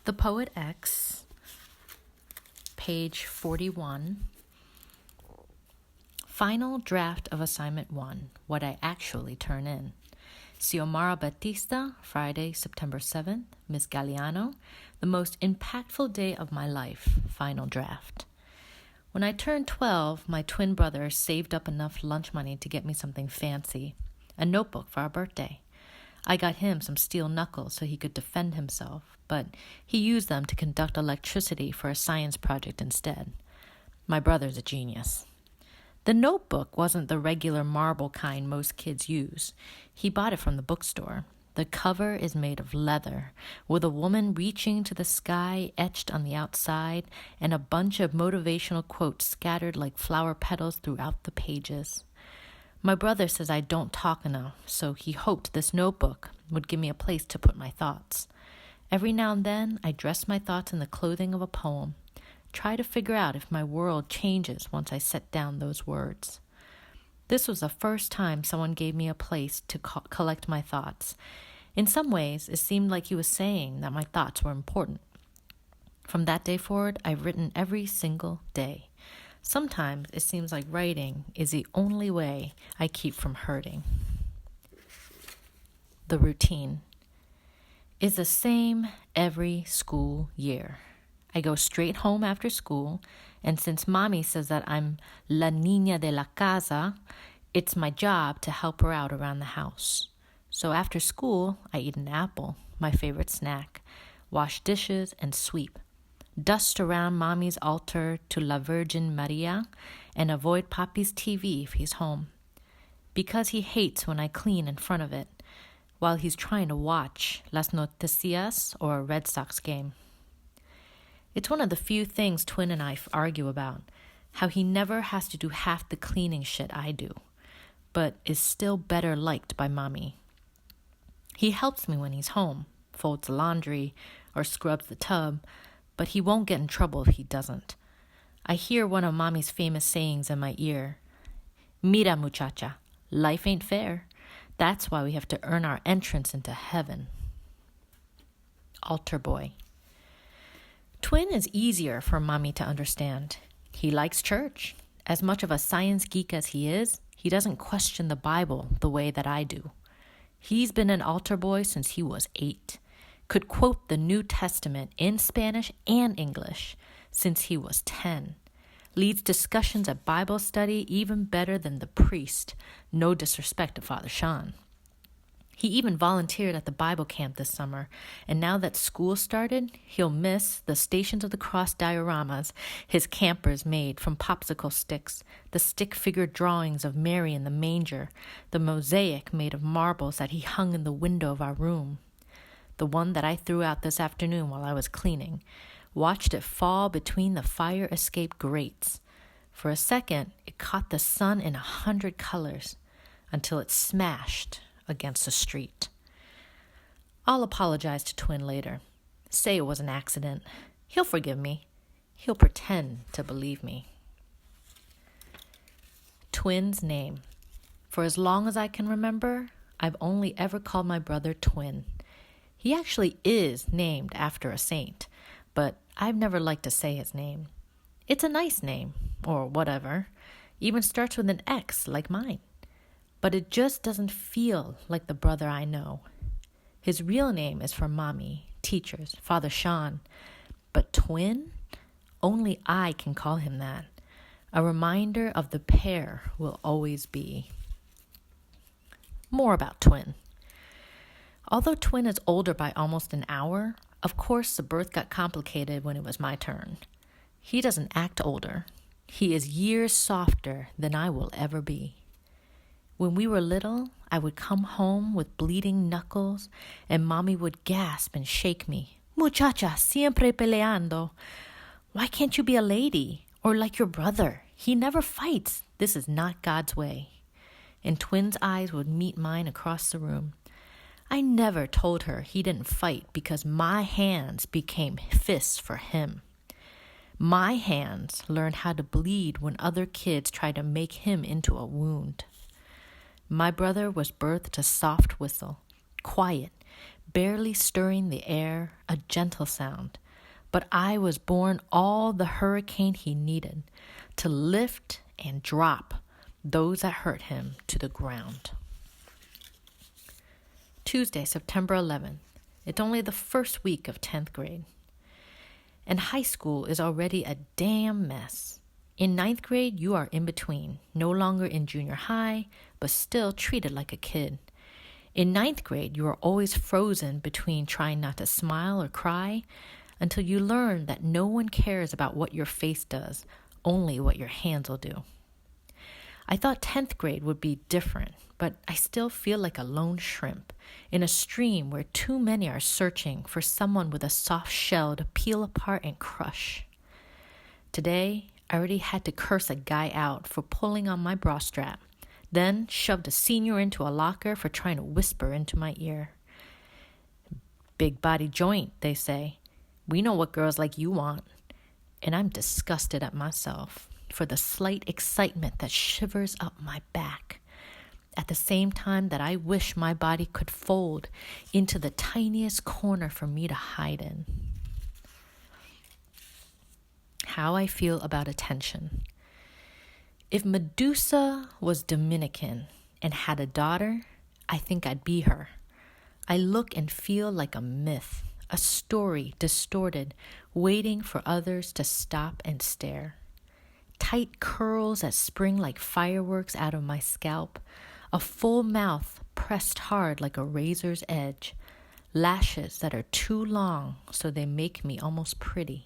The Poet X, page 41. Final draft of assignment 1, what I actually turn in. Xiomara Batista, Friday, September 7th. Miss Galiano, the most impactful day of my life, final draft. When I turned 12, my twin brother saved up enough lunch money to get me something fancy, a notebook for our birthday. I got him some steel knuckles so he could defend himself, but he used them to conduct electricity for a science project instead. My brother's a genius. The notebook wasn't the regular marble kind most kids use. He bought it from the bookstore. The cover is made of leather, with a woman reaching to the sky etched on the outside and a bunch of motivational quotes scattered like flower petals throughout the pages. My brother says I don't talk enough, so he hoped this notebook would give me a place to put my thoughts. Every now and then, I dress my thoughts in the clothing of a poem. Try to figure out if my world changes once I set down those words. This was the first time someone gave me a place to collect my thoughts. In some ways, it seemed like he was saying that my thoughts were important. From that day forward, I've written every single day. Sometimes it seems like writing is the only way I keep from hurting. The routine is the same every school year. I go straight home after school, and since Mami says that I'm la niña de la casa, it's my job to help her out around the house. So after school, I eat an apple, my favorite snack, wash dishes, and sweep. Dust around Mami's altar to La Virgin Maria, and avoid Papi's TV if he's home, because he hates when I clean in front of it, while he's trying to watch Las Noticias or a Red Sox game. It's one of the few things Twin and I argue about, how he never has to do half the cleaning shit I do, but is still better liked by Mami. He helps me when he's home, folds the laundry, or scrubs the tub, but he won't get in trouble if he doesn't. I hear one of Mami's famous sayings in my ear. Mira, muchacha, life ain't fair. That's why we have to earn our entrance into heaven. Altar boy. Twin is easier for Mami to understand. He likes church. As much of a science geek as he is, he doesn't question the Bible the way that I do. He's been an altar boy since he was 8. Could quote the New Testament in Spanish and English since he was 10. Leads discussions at Bible study even better than the priest. No disrespect to Father Sean. He even volunteered at the Bible camp this summer, and now that school started, he'll miss the Stations of the Cross dioramas his campers made from popsicle sticks, the stick figure drawings of Mary in the manger, the mosaic made of marbles that he hung in the window of our room. The one that I threw out this afternoon while I was cleaning. Watched it fall between the fire escape grates. For a second, it caught the sun in 100 colors until it smashed against the street. I'll apologize to Twin later. Say it was an accident. He'll forgive me. He'll pretend to believe me. Twin's name. For as long as I can remember, I've only ever called my brother Twin. He actually is named after a saint, but I've never liked to say his name. It's a nice name, or whatever. Even starts with an X, like mine. But it just doesn't feel like the brother I know. His real name is for Mami, teachers, Father Sean. But Twin? Only I can call him that. A reminder of the pair will always be. More about Twin. Although Twin is older by almost an hour, of course the birth got complicated when it was my turn. He doesn't act older. He is years softer than I will ever be. When we were little, I would come home with bleeding knuckles, and Mami would gasp and shake me. Muchacha, siempre peleando. Why can't you be a lady? Or like your brother. He never fights. This is not God's way. And Twin's eyes would meet mine across the room. I never told her he didn't fight because my hands became fists for him. My hands learned how to bleed when other kids tried to make him into a wound. My brother was birthed a soft whistle, quiet, barely stirring the air, a gentle sound. But I was born all the hurricane he needed to lift and drop those that hurt him to the ground. Tuesday, September 11th. It's only the first week of 10th grade. And high school is already a damn mess. In 9th grade, you are in between, no longer in junior high, but still treated like a kid. In 9th grade, you are always frozen between trying not to smile or cry until you learn that no one cares about what your face does, only what your hands will do. I thought 10th grade would be different, but I still feel like a lone shrimp in a stream where too many are searching for someone with a soft shell to peel apart and crush. Today, I already had to curse a guy out for pulling on my bra strap, then shoved a senior into a locker for trying to whisper into my ear. Big body joint, they say. We know what girls like you want. And I'm disgusted at myself for the slight excitement that shivers up my back, at the same time that I wish my body could fold into the tiniest corner for me to hide in. How I feel about attention. If Medusa was Dominican and had a daughter, I think I'd be her. I look and feel like a myth, a story distorted, waiting for others to stop and stare. Tight curls that spring like fireworks out of my scalp, a full mouth pressed hard like a razor's edge, lashes that are too long so they make me almost pretty.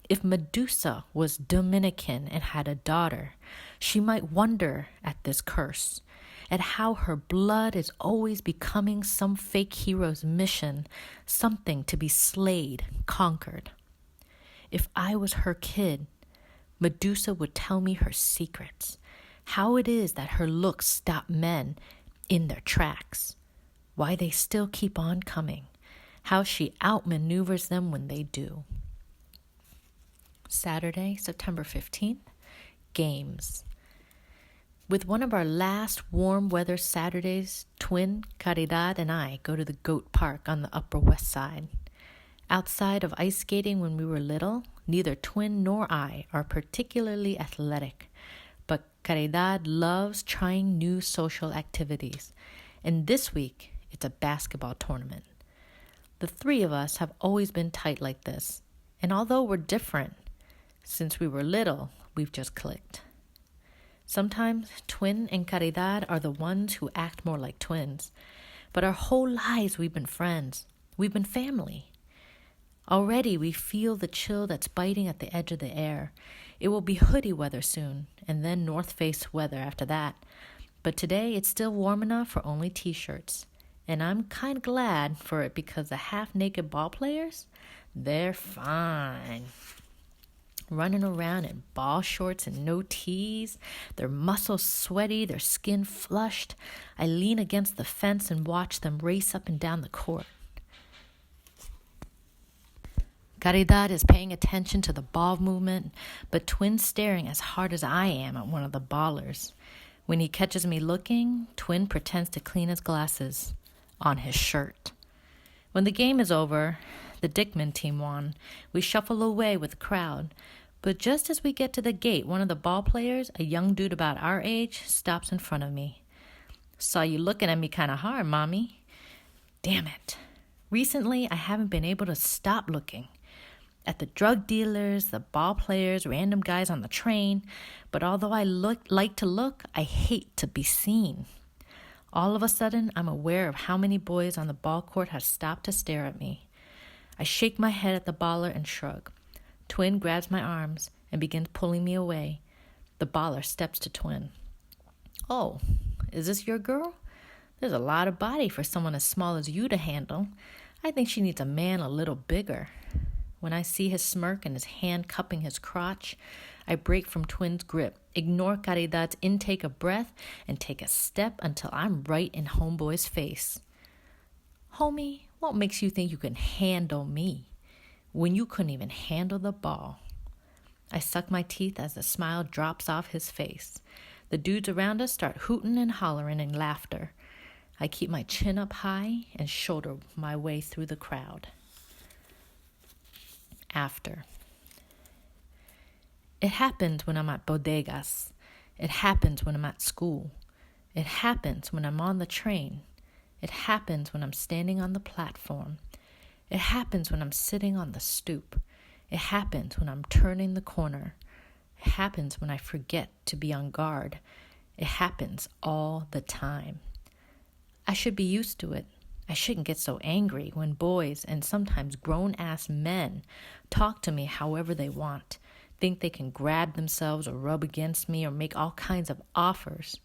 If Medusa was Dominican and had a daughter, she might wonder at this curse, at how her blood is always becoming some fake hero's mission, something to be slayed, conquered. If I was her kid, Medusa would tell me her secrets, how it is that her looks stop men in their tracks, why they still keep on coming, how she outmaneuvers them when they do. Saturday, September 15th, games. With one of our last warm weather Saturdays, twin Caridad and I go to the Goat Park on the Upper West Side. Outside of ice skating when we were little, neither twin nor I are particularly athletic, but Caridad loves trying new social activities, and this week it's a basketball tournament. The three of us have always been tight like this, and although we're different, since we were little, we've just clicked. Sometimes twin and Caridad are the ones who act more like twins, but our whole lives we've been friends. We've been family. Already we feel the chill that's biting at the edge of the air. It will be hoodie weather soon, and then North Face weather after that. But today it's still warm enough for only t-shirts. And I'm kind of glad for it because the half-naked ball players, they're fine. Running around in ball shorts and no tees, their muscles sweaty, their skin flushed. I lean against the fence and watch them race up and down the court. Caridad is paying attention to the ball movement, but Twin staring as hard as I am at one of the ballers. When he catches me looking, Twin pretends to clean his glasses on his shirt. When the game is over, the Dickman team won. We shuffle away with the crowd. But just as we get to the gate, one of the ball players, a young dude about our age, stops in front of me. Saw you looking at me kind of hard, Mami. Damn it. Recently, I haven't been able to stop looking. At the drug dealers, the ball players, random guys on the train. But although I like to look, I hate to be seen. All of a sudden, I'm aware of how many boys on the ball court have stopped to stare at me. I shake my head at the baller and shrug. Twin grabs my arms and begins pulling me away. The baller steps to Twin. Oh, is this your girl? There's a lot of body for someone as small as you to handle. I think she needs a man a little bigger. When I see his smirk and his hand cupping his crotch, I break from Twin's grip, ignore Caridad's intake of breath, and take a step until I'm right in Homeboy's face. Homie, what makes you think you can handle me when you couldn't even handle the ball? I suck my teeth as the smile drops off his face. The dudes around us start hooting and hollering in laughter. I keep my chin up high and shoulder my way through the crowd. After. It happens when I'm at bodegas. It happens when I'm at school. It happens when I'm on the train. It happens when I'm standing on the platform. It happens when I'm sitting on the stoop. It happens when I'm turning the corner. It happens when I forget to be on guard. It happens all the time. I should be used to it. I shouldn't get so angry when boys and sometimes grown-ass men talk to me however they want, think they can grab themselves or rub against me or make all kinds of offers.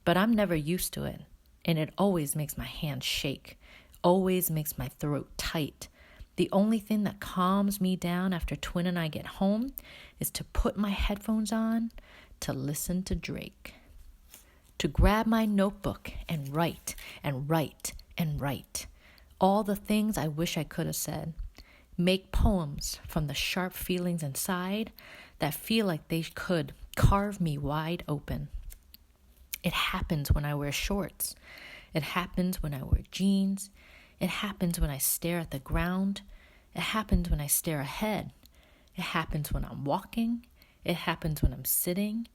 But I'm never used to it, and it always makes my hands shake, always makes my throat tight. The only thing that calms me down after Twin and I get home is to put my headphones on to listen to Drake, to grab my notebook and write and write and write all the things I wish I could have said, make poems from the sharp feelings inside that feel like they could carve me wide open. It happens when I wear shorts. It happens when I wear jeans. It happens when I stare at the ground. It happens when I stare ahead. It happens when I'm walking. It happens when I'm sitting.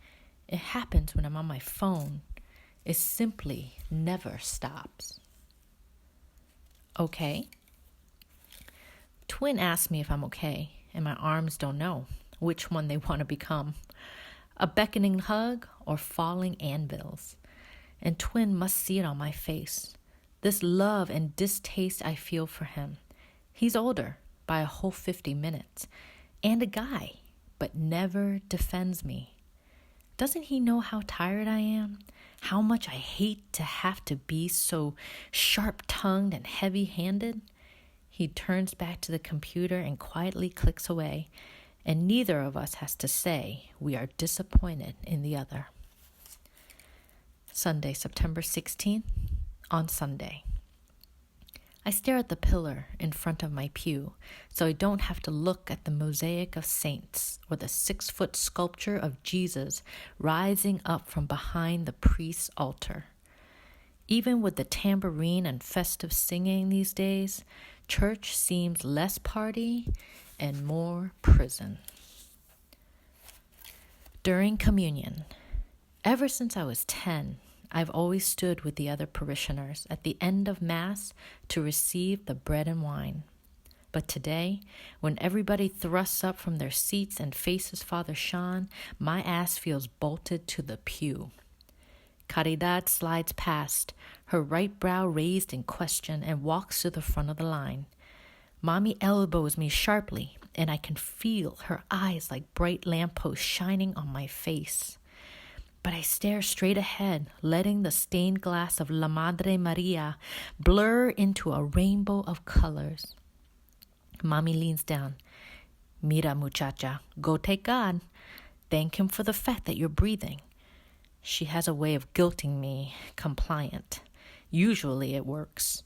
It happens when I'm on my phone. It simply never stops. Okay? Twin asks me if I'm okay, and my arms don't know which one they want to become. A beckoning hug or falling anvils. And Twin must see it on my face. This love and distaste I feel for him. He's older by a whole 50 minutes. And a guy, but never defends me. Doesn't he know how tired I am? How much I hate to have to be so sharp-tongued and heavy-handed? He turns back to the computer and quietly clicks away, and neither of us has to say we are disappointed in the other. Sunday, September 16th, on Sunday. I stare at the pillar in front of my pew so I don't have to look at the mosaic of saints or the 6-foot sculpture of Jesus rising up from behind the priest's altar. Even with the tambourine and festive singing these days, church seems less party and more prison. During communion, ever since I was 10, I've always stood with the other parishioners at the end of Mass to receive the bread and wine. But today, when everybody thrusts up from their seats and faces Father Sean, my ass feels bolted to the pew. Caridad slides past, her right brow raised in question, and walks to the front of the line. Mami elbows me sharply, and I can feel her eyes like bright lampposts shining on my face. But I stare straight ahead, letting the stained glass of La Madre Maria blur into a rainbow of colors. Mami leans down. Mira, muchacha, go take God. Thank him for the fact that you're breathing. She has a way of guilting me compliant. Usually it works.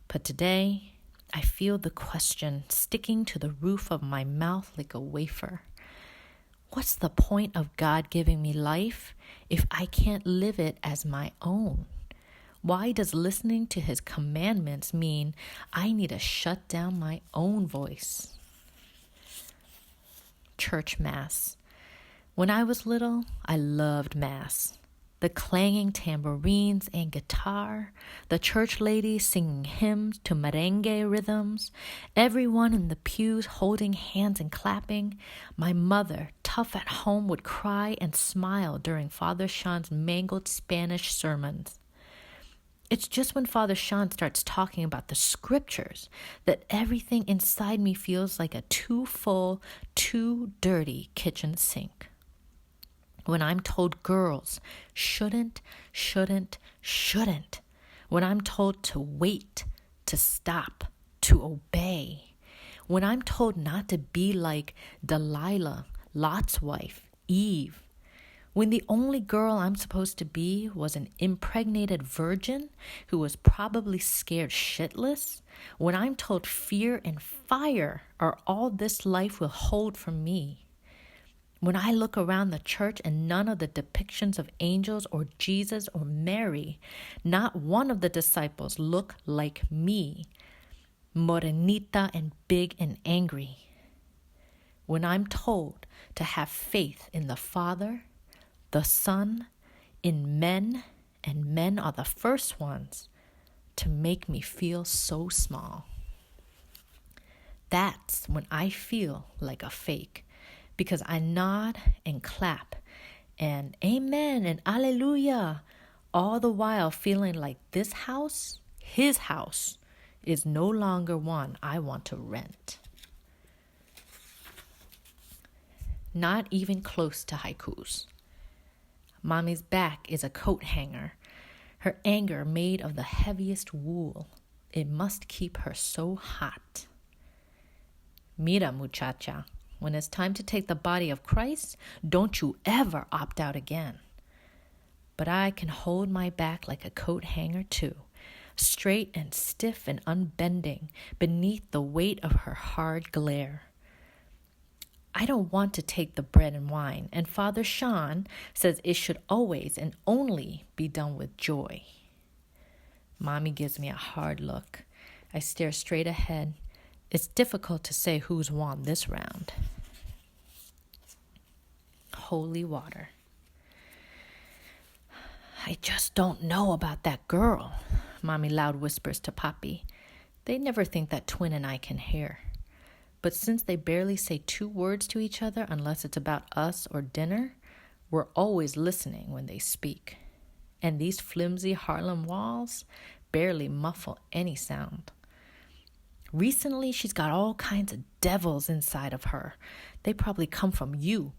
But today, I feel the question sticking to the roof of my mouth like a wafer. What's the point of God giving me life if I can't live it as my own? Why does listening to his commandments mean I need to shut down my own voice? Church Mass. When I was little, I loved Mass. The clanging tambourines and guitar, the church ladies singing hymns to merengue rhythms, everyone in the pews holding hands and clapping. My mother, tough at home, would cry and smile during Father Sean's mangled Spanish sermons. It's just when Father Sean starts talking about the scriptures that everything inside me feels like a too full, too dirty kitchen sink. When I'm told girls shouldn't. When I'm told to wait, to stop, to obey. When I'm told not to be like Delilah, Lot's wife, Eve. When the only girl I'm supposed to be was an impregnated virgin who was probably scared shitless. When I'm told fear and fire are all this life will hold for me. When I look around the church and none of the depictions of angels or Jesus or Mary, not one of the disciples look like me, morenita and big and angry. When I'm told to have faith in the Father, the Son, in men, and men are the first ones to make me feel so small. That's when I feel like a fake, because I nod and clap and amen and alleluia, all the while feeling like this house, his house, is no longer one I want to rent. Not even close to haikus. Mami's back is a coat hanger, her anger made of the heaviest wool. It must keep her so hot. Mira, muchacha, when it's time to take the body of Christ, don't you ever opt out again. But I can hold my back like a coat hanger too, straight and stiff and unbending beneath the weight of her hard glare. I don't want to take the bread and wine, and Father Sean says it should always and only be done with joy. Mami gives me a hard look. I stare straight ahead. It's difficult to say who's won this round. Holy water. I just don't know about that girl, Mami loud whispers to Papi. They never think that Twin and I can hear. But since they barely say 2 words to each other unless it's about us or dinner, we're always listening when they speak. And these flimsy Harlem walls barely muffle any sound. Recently, she's got all kinds of devils inside of her. They probably come from you.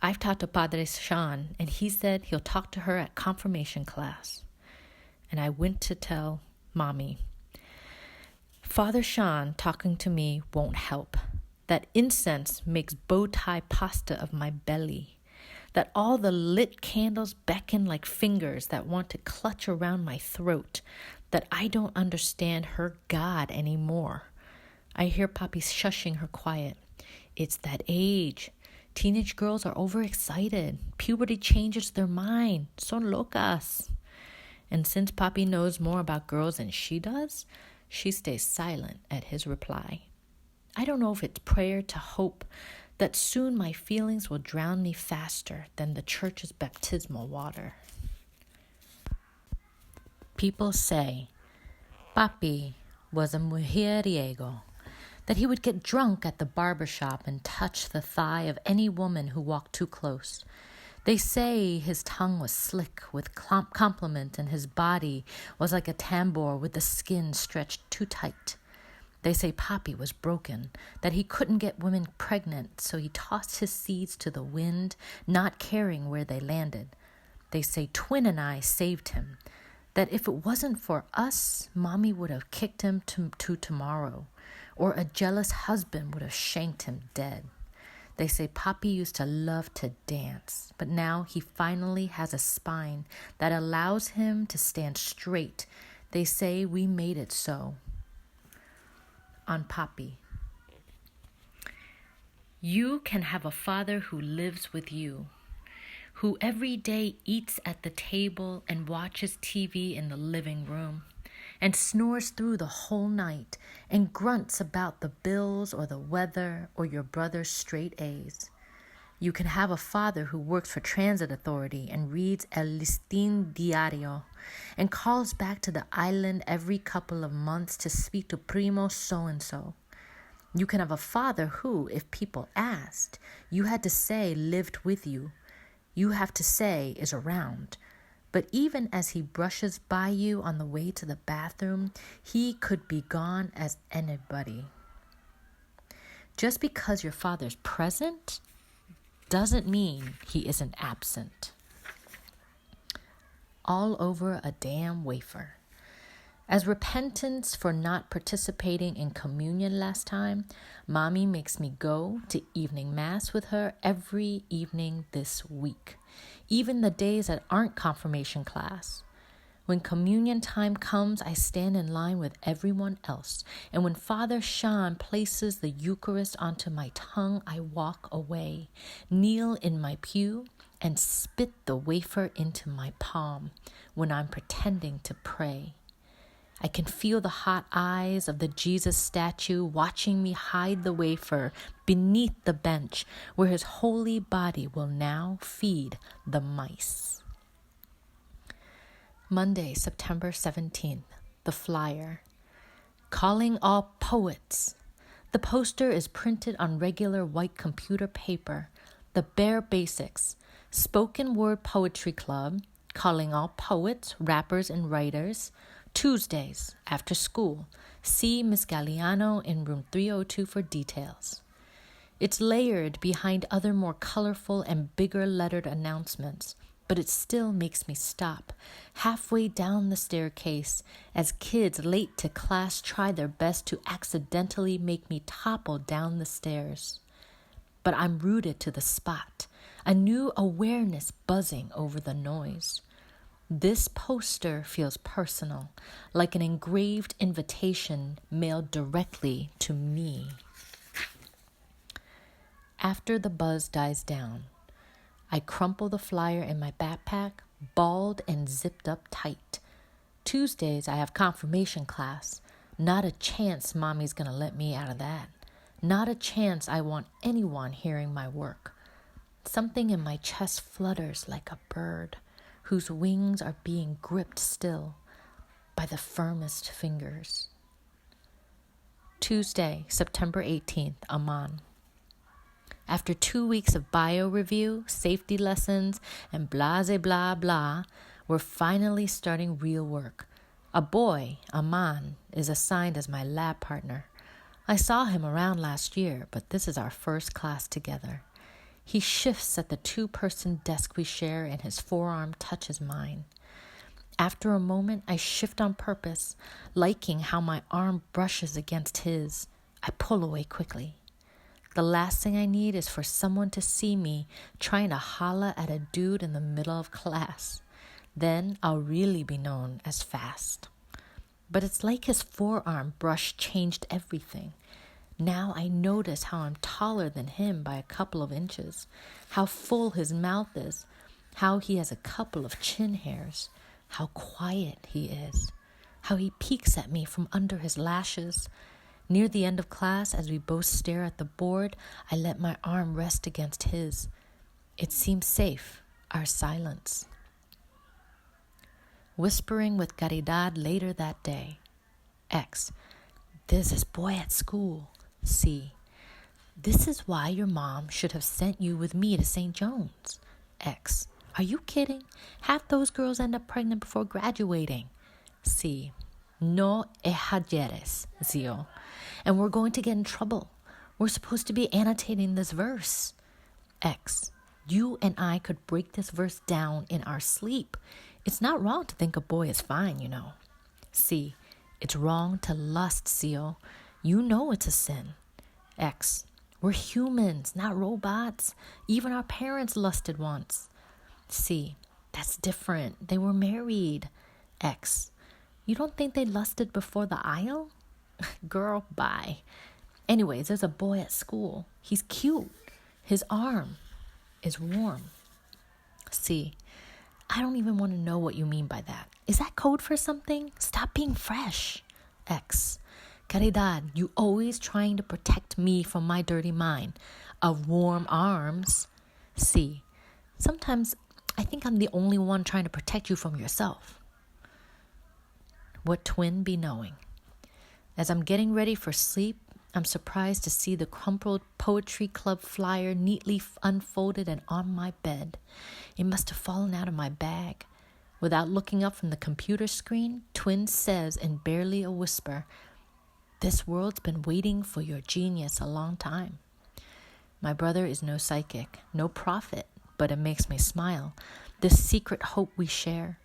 I've talked to Padre Sean, and he said he'll talk to her at confirmation class. And I went to tell Mami. Father Sean talking to me won't help. That incense makes bow tie pasta of my belly. That all the lit candles beckon like fingers that want to clutch around my throat. That I don't understand her God anymore. I hear Papi shushing her quiet. It's that age. Teenage girls are overexcited. Puberty changes their mind. Son locas. And since Papi knows more about girls than she does, she stays silent at his reply. I don't know if it's prayer to hope that soon my feelings will drown me faster than the church's baptismal water. People say Papi was a mujeriego, that he would get drunk at the barber shop and touch the thigh of any woman who walked too close. They say his tongue was slick with compliment and his body was like a tambour with the skin stretched too tight. They say Papi was broken, that he couldn't get women pregnant, so he tossed his seeds to the wind, not caring where they landed. They say Twin and I saved him, that if it wasn't for us, Mami would have kicked him to tomorrow, or a jealous husband would have shanked him dead. They say Papi used to love to dance, but now he finally has a spine that allows him to stand straight. They say we made it so. On Papi. You can have a father who lives with you, who every day eats at the table and watches TV in the living room, and snores through the whole night and grunts about the bills or the weather or your brother's straight A's. You can have a father who works for transit authority and reads El Listín Diario and calls back to the island every couple of months to speak to Primo so-and-so. You can have a father who, if people asked, you had to say lived with you. You have to say is around. But even as he brushes by you on the way to the bathroom, he could be gone as anybody. Just because your father's present doesn't mean he isn't absent. All over a damn wafer. As repentance for not participating in communion last time, Mami makes me go to evening mass with her every evening this week, even the days that aren't confirmation class. When communion time comes, I stand in line with everyone else. And when Father Sean places the Eucharist onto my tongue, I walk away, kneel in my pew, and spit the wafer into my palm when I'm pretending to pray. I can feel the hot eyes of the Jesus statue watching me hide the wafer beneath the bench where his holy body will now feed the mice. Monday, September 17th, the flyer. Calling all poets. The poster is printed on regular white computer paper. The bare basics. Spoken word poetry club, calling all poets, rappers, and writers. Tuesdays, after school. See Miss Galiano in room 302 for details. It's layered behind other more colorful and bigger lettered announcements, but it still makes me stop halfway down the staircase as kids late to class try their best to accidentally make me topple down the stairs. But I'm rooted to the spot, a new awareness buzzing over the noise. This poster feels personal, like an engraved invitation mailed directly to me. After the buzz dies down, I crumple the flyer in my backpack, balled and zipped up tight. Tuesdays, I have confirmation class. Not a chance Mommy's gonna let me out of that. Not a chance I want anyone hearing my work. Something in my chest flutters like a bird whose wings are being gripped still by the firmest fingers. Tuesday, September 18th, Aman. After 2 weeks of bio review, safety lessons, and blase blah blah, we're finally starting real work. A boy, Aman, is assigned as my lab partner. I saw him around last year, but this is our first class together. He shifts at the 2-person desk we share and his forearm touches mine. After a moment, I shift on purpose, liking how my arm brushes against his. I pull away quickly. The last thing I need is for someone to see me trying to holla at a dude in the middle of class. Then I'll really be known as fast. But it's like his forearm brush changed everything. Now I notice how I'm taller than him by a couple of inches, how full his mouth is, how he has a couple of chin hairs, how quiet he is, how he peeks at me from under his lashes. Near the end of class, as we both stare at the board, I let my arm rest against his. It seems safe, our silence. Whispering with Caridad later that day. X. There's this boy at school. C. This is why your mom should have sent you with me to St. John's. X. Are you kidding? Half those girls end up pregnant before graduating. C. No exageres, Zio. And we're going to get in trouble. We're supposed to be annotating this verse. X. You and I could break this verse down in our sleep. It's not wrong to think a boy is fine, you know. C. It's wrong to lust, Zio. You know it's a sin. X. We're humans, not robots. Even our parents lusted once. C. That's different. They were married. X. You don't think they lusted before the aisle? Girl, bye. Anyways, there's a boy at school. He's cute. His arm is warm. C. I don't even want to know what you mean by that. Is that code for something? Stop being fresh. X. Caridad, you always trying to protect me from my dirty mind. Of warm arms. C. Sometimes I think I'm the only one trying to protect you from yourself. What twin be knowing? As I'm getting ready for sleep, I'm surprised to see the crumpled poetry club flyer neatly unfolded and on my bed. It must have fallen out of my bag. Without looking up from the computer screen, Twin says in barely a whisper, "This world's been waiting for your genius a long time." My brother is no psychic, no prophet, but it makes me smile. This secret hope we share,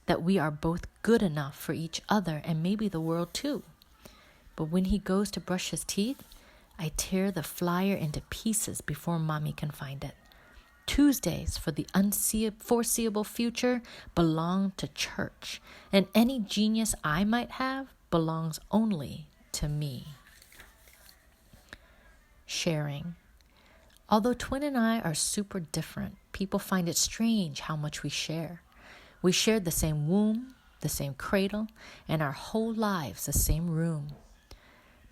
that we are both good enough for each other and maybe the world too. But when he goes to brush his teeth, I tear the flyer into pieces before Mommy can find it. Tuesdays for the foreseeable future belong to church, and any genius I might have belongs only to me. Sharing. Although Twin and I are super different, people find it strange how much we share. We shared the same womb, the same cradle, and our whole lives the same room.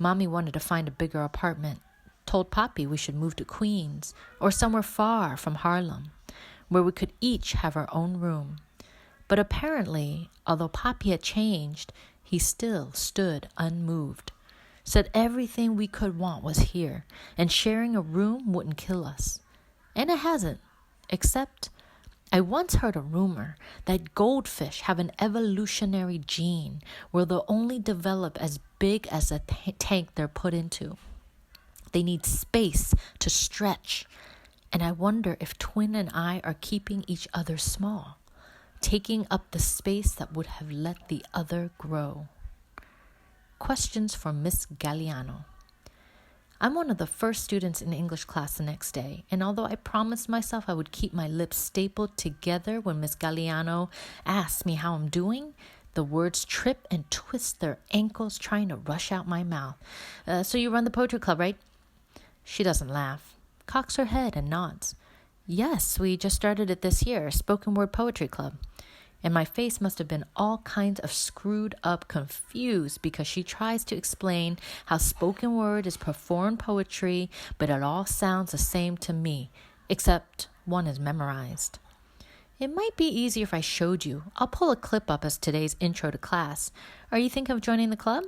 Mami wanted to find a bigger apartment, told Papi we should move to Queens or somewhere far from Harlem, where we could each have our own room. But apparently, although Papi had changed, he still stood unmoved, said everything we could want was here, and sharing a room wouldn't kill us. And it hasn't, except I once heard a rumor that goldfish have an evolutionary gene where they'll only develop as big as a tank they're put into. They need space to stretch. And I wonder if Twin and I are keeping each other small, taking up the space that would have let the other grow. Questions for Miss Galiano. I'm one of the first students in English class the next day, and although I promised myself I would keep my lips stapled together when Miss Galiano asks me how I'm doing, the words trip and twist their ankles trying to rush out my mouth. So you run the poetry club, right? She doesn't laugh, cocks her head and nods. Yes, we just started it this year, spoken word poetry club. And my face must have been all kinds of screwed up, confused, because she tries to explain how spoken word is performed poetry, but it all sounds the same to me, except one is memorized. It might be easier if I showed you. I'll pull a clip up as today's intro to class. Are you thinking of joining the club?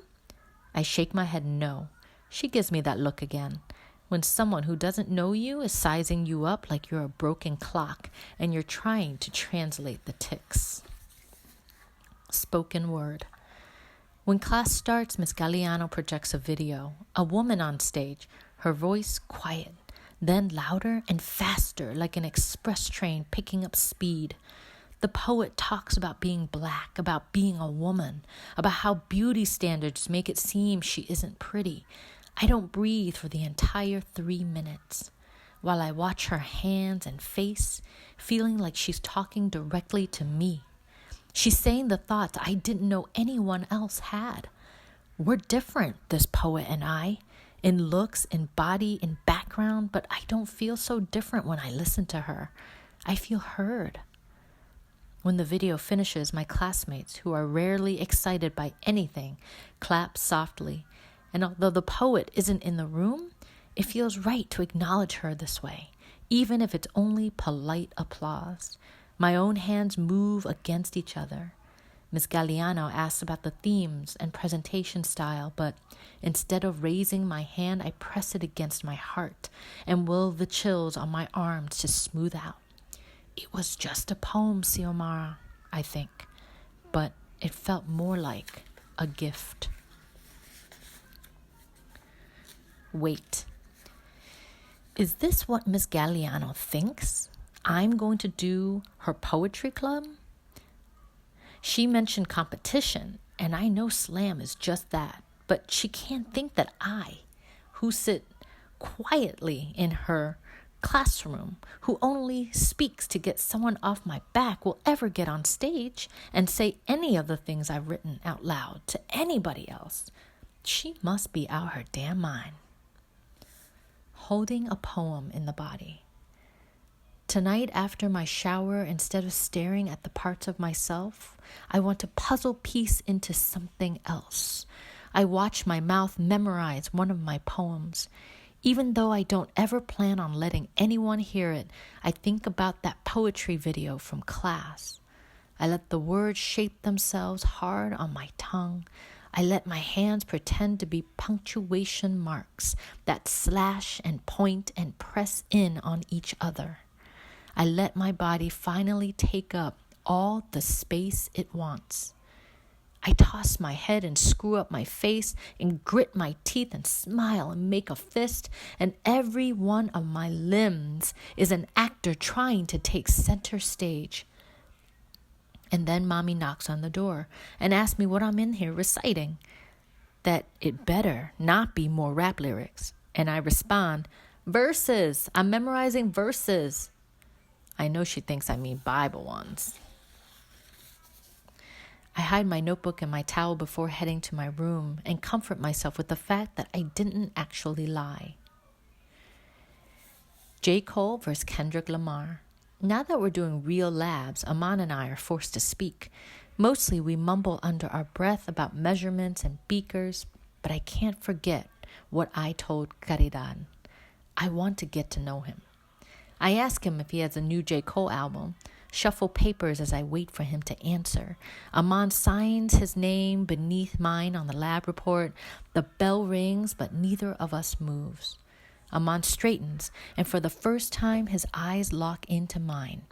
I shake my head no. She gives me that look again. When someone who doesn't know you is sizing you up like you're a broken clock and you're trying to translate the ticks. Spoken word. When class starts, Miss Galiano projects a video. A woman on stage, her voice quiet, then louder and faster like an express train picking up speed. The poet talks about being black, about being a woman, about how beauty standards make it seem she isn't pretty. I don't breathe for the entire 3 minutes while I watch her hands and face, feeling like she's talking directly to me. She's saying the thoughts I didn't know anyone else had. We're different, this poet and I, in looks, in body, in background, but I don't feel so different when I listen to her. I feel heard. When the video finishes, my classmates, who are rarely excited by anything, clap softly. And although the poet isn't in the room, it feels right to acknowledge her this way, even if it's only polite applause. My own hands move against each other. Ms. Galiano asks about the themes and presentation style, but instead of raising my hand, I press it against my heart and will the chills on my arms to smooth out. It was just a poem, Xiomara, I think, but it felt more like a gift. Wait, is this what Miss Galiano thinks? I'm going to do her poetry club? She mentioned competition, and I know slam is just that, but she can't think that I, who sit quietly in her classroom, who only speaks to get someone off my back, will ever get on stage and say any of the things I've written out loud to anybody else. She must be out her damn mind. Holding a poem in the body. Tonight, after my shower, instead of staring at the parts of myself, I want to puzzle piece into something else. I watch my mouth memorize one of my poems. Even though I don't ever plan on letting anyone hear it, I think about that poetry video from class. I let the words shape themselves hard on my tongue. I let my hands pretend to be punctuation marks that slash and point and press in on each other. I let my body finally take up all the space it wants. I toss my head and screw up my face and grit my teeth and smile and make a fist, and every one of my limbs is an actor trying to take center stage. And then Mami knocks on the door and asks me what I'm in here reciting. That it better not be more rap lyrics. And I respond, verses. I'm memorizing verses. I know she thinks I mean Bible ones. I hide my notebook and my towel before heading to my room and comfort myself with the fact that I didn't actually lie. J.Cole versus Kendrick Lamar. Now that we're doing real labs, Aman and I are forced to speak. Mostly we mumble under our breath about measurements and beakers, but I can't forget what I told Caridad. I want to get to know him. I ask him if he has a new J. Cole album, shuffle papers as I wait for him to answer. Aman signs his name beneath mine on the lab report. The bell rings, but neither of us moves. Aman straightens, and for the first time, his eyes lock into mine.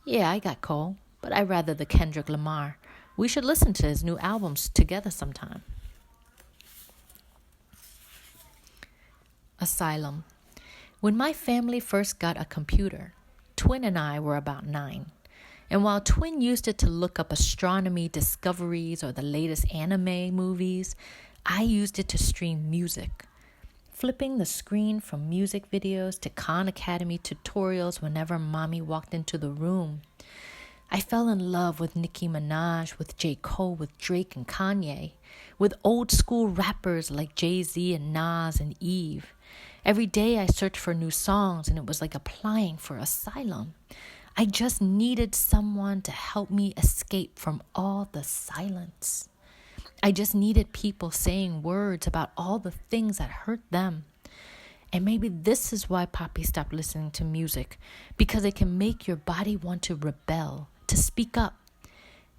Yeah, I got Cole, but I'd rather the Kendrick Lamar. We should listen to his new albums together sometime. Asylum. When my family first got a computer, Twin and I were about 9. And while Twin used it to look up astronomy discoveries or the latest anime movies, I used it to stream music. Flipping the screen from music videos to Khan Academy tutorials whenever Mami walked into the room. I fell in love with Nicki Minaj, with J. Cole, with Drake and Kanye, with old school rappers like Jay-Z and Nas and Eve. Every day I searched for new songs and it was like applying for asylum. I just needed someone to help me escape from all the silence. I just needed people saying words about all the things that hurt them. And maybe this is why Papi stopped listening to music, because it can make your body want to rebel, to speak up.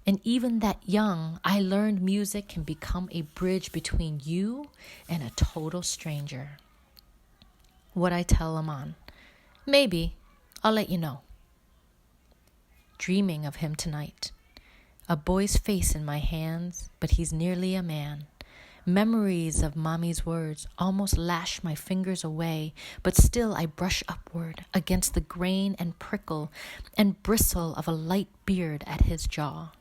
And even that young, I learned music can become a bridge between you and a total stranger. What I tell Aman? Maybe. I'll let you know. Dreaming of him tonight. A boy's face in my hands, but he's nearly a man. Memories of Mami's words almost lash my fingers away, but still I brush upward against the grain and prickle and bristle of a light beard at his jaw.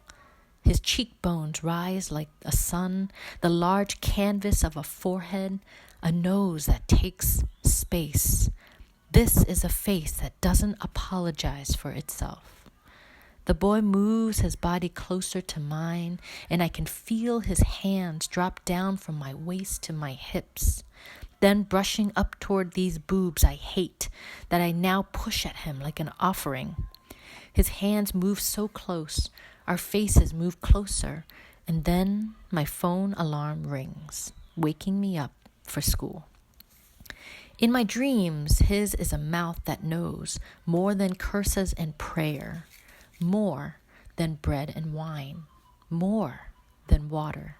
His cheekbones rise like a sun, the large canvas of a forehead, a nose that takes space. This is a face that doesn't apologize for itself. The boy moves his body closer to mine, and I can feel his hands drop down from my waist to my hips, then brushing up toward these boobs I hate, that I now push at him like an offering. His hands move so close, our faces move closer, and then my phone alarm rings, waking me up for school. In my dreams, his is a mouth that knows more than curses and prayer. More than bread and wine, more than water,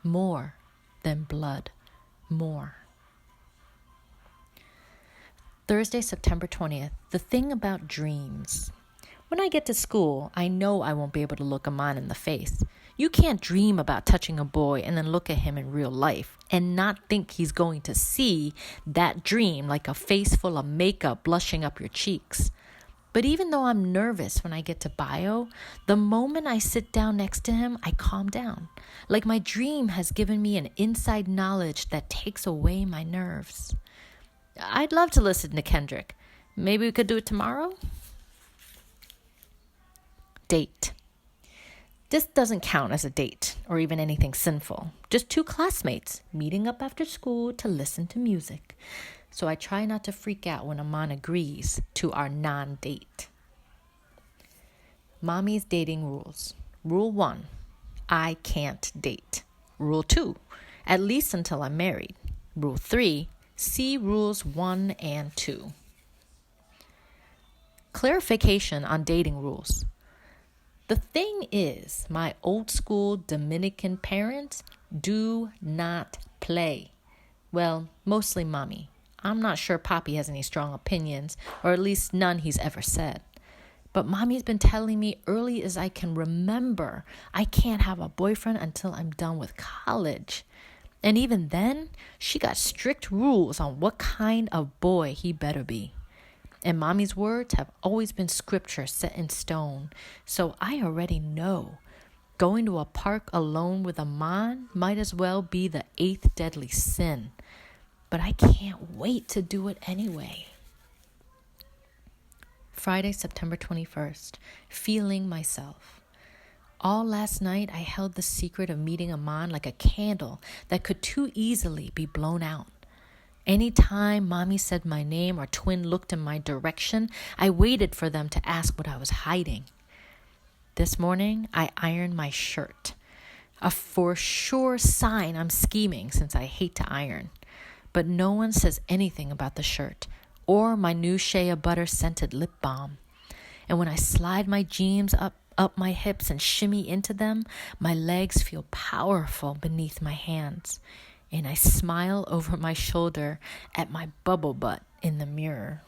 more than blood, more. Thursday, September 20th. The thing about dreams. When I get to school, I know I won't be able to look Aman in the face. You can't dream about touching a boy and then look at him in real life and not think he's going to see that dream like a face full of makeup blushing up your cheeks. But even though I'm nervous when I get to bio, the moment I sit down next to him, I calm down. Like my dream has given me an inside knowledge that takes away my nerves. I'd love to listen to Kendrick. Maybe we could do it tomorrow? Date. This doesn't count as a date or even anything sinful. Just 2 classmates meeting up after school to listen to music. So I try not to freak out when Aman agrees to our non-date. Mami's dating rules. Rule 1, I can't date. Rule 2, at least until I'm married. Rule 3, see rules 1 and 2. Clarification on dating rules. The thing is, my old school Dominican parents do not play. Well, mostly Mami. I'm not sure Papi has any strong opinions, or at least none he's ever said. But Mami's been telling me early as I can remember I can't have a boyfriend until I'm done with college. And even then, she got strict rules on what kind of boy he better be. And Mami's words have always been scripture set in stone, so I already know. Going to a park alone with Aman might as well be the 8th deadly sin. But I can't wait to do it anyway. Friday, September 21st. Feeling myself. All last night, I held the secret of meeting Aman like a candle that could too easily be blown out. Anytime Mami said my name or twin looked in my direction, I waited for them to ask what I was hiding. This morning, I ironed my shirt. A for sure sign I'm scheming since I hate to iron. But no one says anything about the shirt or my new shea butter scented lip balm. And when I slide my jeans up my hips and shimmy into them, my legs feel powerful beneath my hands. And I smile over my shoulder at my bubble butt in the mirror.